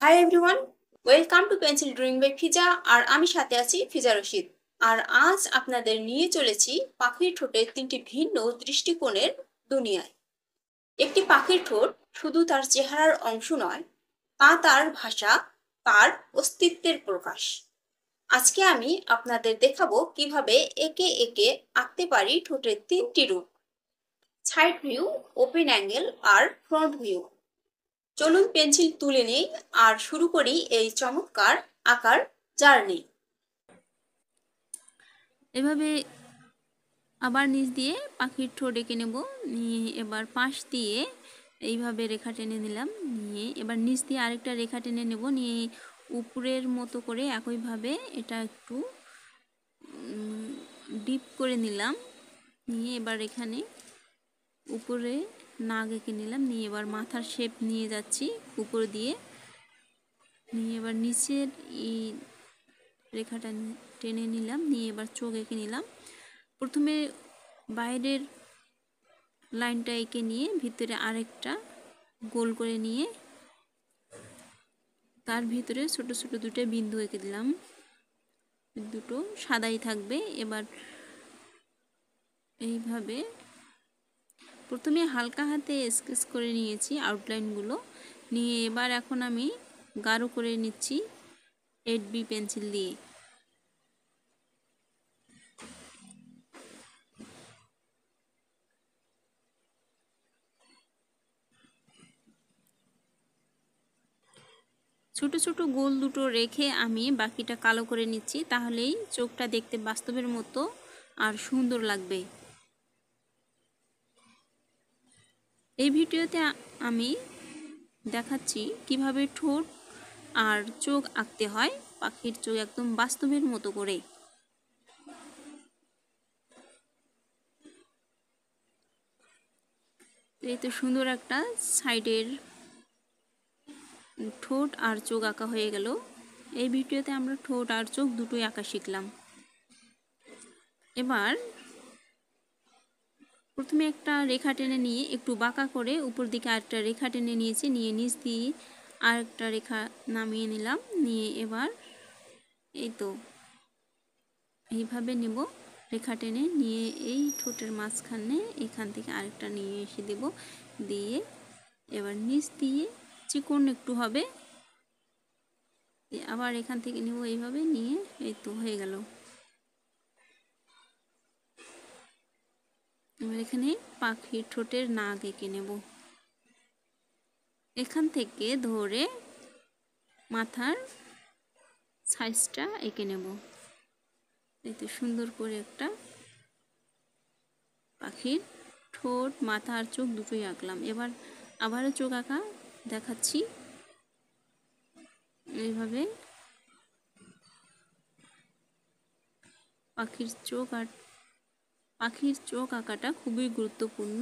High everyone, welcome to pencil drawing by Fiza. আর আমি সাথে আছি ফিজা রশিদ। আর আজ আপনাদের নিয়ে চলেছি পাখির ঠোঁটের তিনটি ভিন্ন দৃষ্টিকোণের দুনিয়ায়। একটি পাখির ঠোঁট শুধু তার চেহারার অংশ নয়, তা তার ভাষা, তার অস্তিত্বের প্রকাশ। আজকে আমি আপনাদের দেখাবো কিভাবে একে একে আঁকতে পারি ঠোঁটের তিনটি রূপ: সাইড ভিউ, ওপেন অ্যাঙ্গেল আর ফ্রন্ট ভিউ। চলুন পেন্সিল তুলে নেই আর শুরু করি এই চমৎকার আঁকার জার্নি। এভাবে আবার নিচ দিয়ে পাখির ঠোঁট এঁকে নেব। নিয়ে এবার পাশ দিয়ে এইভাবে রেখা টেনে নিলাম। নিয়ে এবার নিচ দিয়ে আরেকটা রেখা টেনে নেব। নিয়ে উপরের মতো করে একইভাবে এটা একটু ডিপ করে নিলাম। নিয়ে এবার এখানে উপরে নাক এঁকে নিলাম। নিয়ে এবার মাথার শেপ নিয়ে যাচ্ছি উপর দিয়ে। নিয়ে এবার নিচের এই রেখাটা টেনে নিলাম। নিয়ে এবার চোখ এঁকে নিলাম। প্রথমে বাইরের লাইনটা এঁকে নিয়ে ভিতরে আরেকটা গোল করে নিয়ে তার ভিতরে ছোট ছোট দুটো বিন্দু এঁকে দিলাম। দুটো সাদাই থাকবে। এবার এইভাবে প্রথমে হালকা হাতে স্কেচ করে নিয়েছি আউটলাইনগুলো। নিয়ে এবার এখন আমি গাঢ় করে নিচ্ছি 8B পেন্সিল দিয়ে। ছোট ছোট গোল দুটো রেখে আমি বাকিটা কালো করে নিচ্ছি, তাহলেই চোখটা দেখতে বাস্তবের মতো আর সুন্দর লাগবে। এই ভিডিওতে আমি দেখাচ্ছি কিভাবে ঠোঁট আর চোখ আঁকতে হয়, পাখির চোখ একদম বাস্তবের মতো করে। এই তো সুন্দর একটা সাইডের ঠোঁট আর চোখ আঁকা হয়ে গেল। এই ভিডিওতে আমরা ঠোঁট আর চোখ দুটোই আঁকা শিখলাম। এবার প্রথমে একটা রেখা টেনে নিয়ে একটু বাঁকা করে উপর দিকে আরেকটা রেখা টেনে নিয়েছি। নিয়ে নিচ দিয়ে আরেকটা রেখা নামিয়ে নিলাম। নিয়ে এবার এই তো এইভাবে নেব রেখা টেনে। নিয়ে এই ঠোঁটের মাঝখানে এখান থেকে আরেকটা নিয়ে এসে দেব। দিয়ে এবার নিচ দিয়ে চিকন একটু হবে, আবার এখান থেকে নেব এইভাবে। নিয়ে এই তো হয়ে গেল। এবার এখানে পাখির ঠোঁটের নাক এঁকে নেব। এখান থেকে ধরে মাথার সাইজটা এঁকে নেব। এই তো সুন্দর করে একটা পাখির ঠোঁট, মাথা আর চোখ দুটোই আঁকলাম। এবার আবারও চোখ আঁকা দেখাচ্ছি। এইভাবে পাখির চোখ আঁকাটা খুবই গুরুত্বপূর্ণ।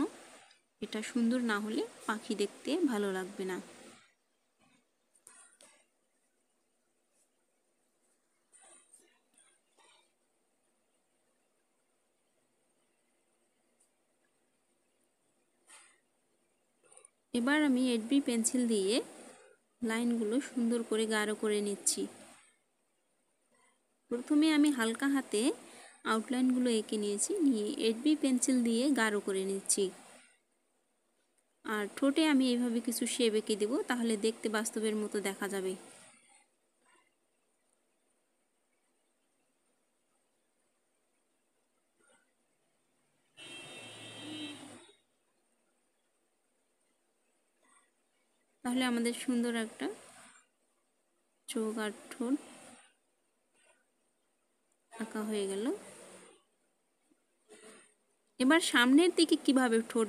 এটা সুন্দর না হলে পাখি দেখতে ভালো লাগবে না। এবার আমি 8B পেন্সিল দিয়ে লাইনগুলো সুন্দর করে গাঢ় করে নিচ্ছি। প্রথমে আমি হালকা হাতে আউটলাইনগুলো এঁকে নিয়েছি। নিয়ে 8B পেন্সিল দিয়ে গাঢ় করে নিচ্ছি। আর ঠোঁটে আমি এইভাবে কিছু শেপ এঁকে দেবো, তাহলে দেখতে বাস্তবের মতো দেখা যাবে। তাহলে আমাদের সুন্দর একটা চোখ আর ঠোঁট আঁকা হয়ে গেল। এবার সামনের দিকে কিভাবে ঠোঁট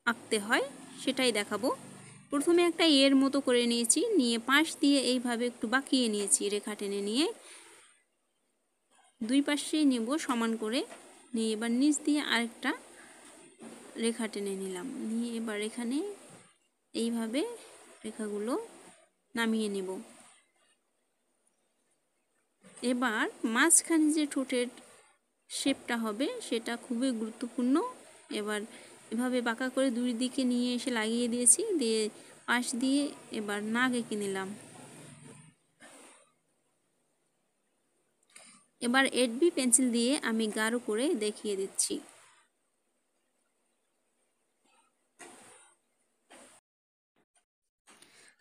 আঁকতে হয় সেটাই দেখাবো। প্রথমে একটা এর মতো করে নিয়েছি। নিয়ে পাশ দিয়ে এইভাবে একটু বাঁকিয়ে নিয়েছি রেখা টেনে। নিয়ে দুই পাশেই নেব সমান করে। নিয়ে এবার নিচ দিয়ে আরেকটা রেখা টেনে নিলাম। নিয়ে এবার এখানে এইভাবে রেখাগুলো নামিয়ে নেব। এবার মাঝখানে যে ঠোঁটের শেপটা হবে সেটা খুবই গুরুত্বপূর্ণ। এবার এভাবে বাঁকা করে দুই দিকে নিয়ে এসে লাগিয়ে দিয়েছি। দিয়ে পাশ দিয়ে এবার নাক এঁকে নিলাম। এবার 8B পেন্সিল দিয়ে আমি গাঢ় করে দেখিয়ে দিচ্ছি।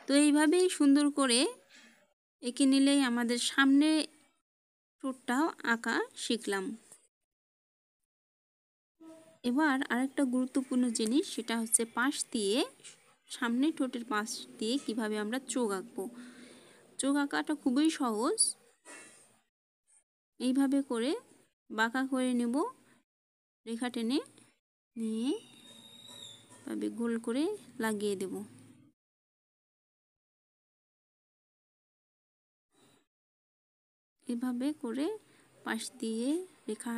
তো এইভাবেই সুন্দর করে এঁকে নিলেই আমাদের সামনে ঠোঁটটাও আঁকা শিখলাম। এবার আরেকটা গুরুত্বপূর্ণ জিনিস, সেটা হচ্ছে পাশ দিয়ে, সামনে ঠোঁটের পাশ দিয়ে কিভাবে আমরা চোখ আঁকবো। চোখ আঁকাটা খুবই সহজ। এইভাবে করে বাঁকা করে নেব, রেখা টেনে নিয়ে এভাবে গোল করে লাগিয়ে দেব। এভাবে করে পাশ দিয়ে রেখা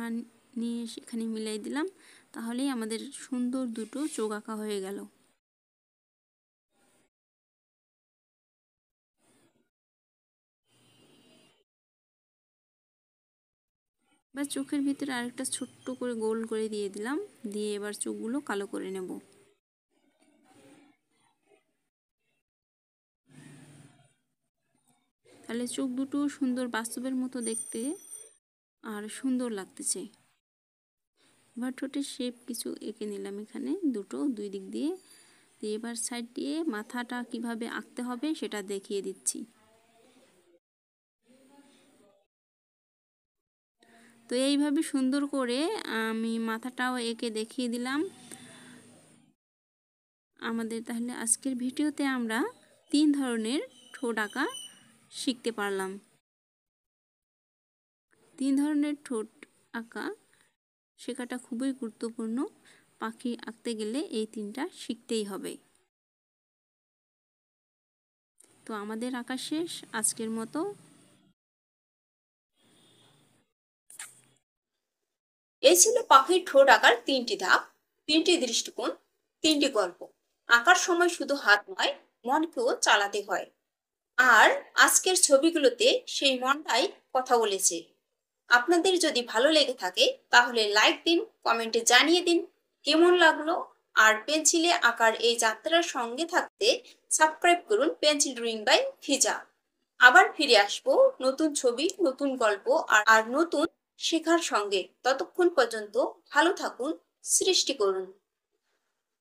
নিয়ে সেখানে মিলাই দিলাম, তাহলেই আমাদের সুন্দর দুটো চোখ আঁকা হয়ে গেল। এবার চোখের ভিতরে আরেকটা ছোট্ট করে গোল করে দিয়ে দিলাম, দিয়ে এবার চোখগুলো কালো করে নেব। তাহলে চোখ দুটো সুন্দর বাস্তবের মতো দেখতে আর সুন্দর লাগতেছে। এবার ঠোঁটের শেপ কিছু এঁকে নিলাম এখানে, দুটো দুই দিক দিয়ে। এবার সাইড দিয়ে মাথাটা কিভাবে আঁকতে হবে সেটা দেখিয়ে দিচ্ছি। তো এইভাবে সুন্দর করে আমি মাথাটাও এঁকে দেখিয়ে দিলাম। আমাদের তাহলে আজকের ভিডিওতে আমরা 3 ধরনের ঠোঁট আঁকা শিখতে পারলাম। 3 ধরনের ঠোঁট আঁকা শেখাটা খুবই গুরুত্বপূর্ণ। পাখি আঁকতে গেলে এই 3টা শিখতেই হবে। তো আমাদের আঁকা শেষ আজকের মতো। এই ছিল পাখির ঠোঁট আঁকার 3টি ধাপ, 3টি দৃষ্টিকোণ, 3টি গল্প। আঁকার সময় শুধু হাত নয়, মনকেও চালাতে হয়। আর আজকের ছবিগুলোতে সেই মনটাই কথা বলেছে। আপনাদের যদি ভালো লেগে থাকে তাহলে লাইক দিন, কমেন্টে জানিয়ে দিন কেমন লাগলো। আর পেন্সিলে আঁকার এই যাত্রার সঙ্গে থাকতে সাবস্ক্রাইব করুন পেন্সিল ড্রয়িং বাই ফিজা। আবার ফিরে আসবো নতুন ছবি, নতুন গল্প আর নতুন শেখার সঙ্গে। ততক্ষণ পর্যন্ত ভালো থাকুন, সৃষ্টি করুন।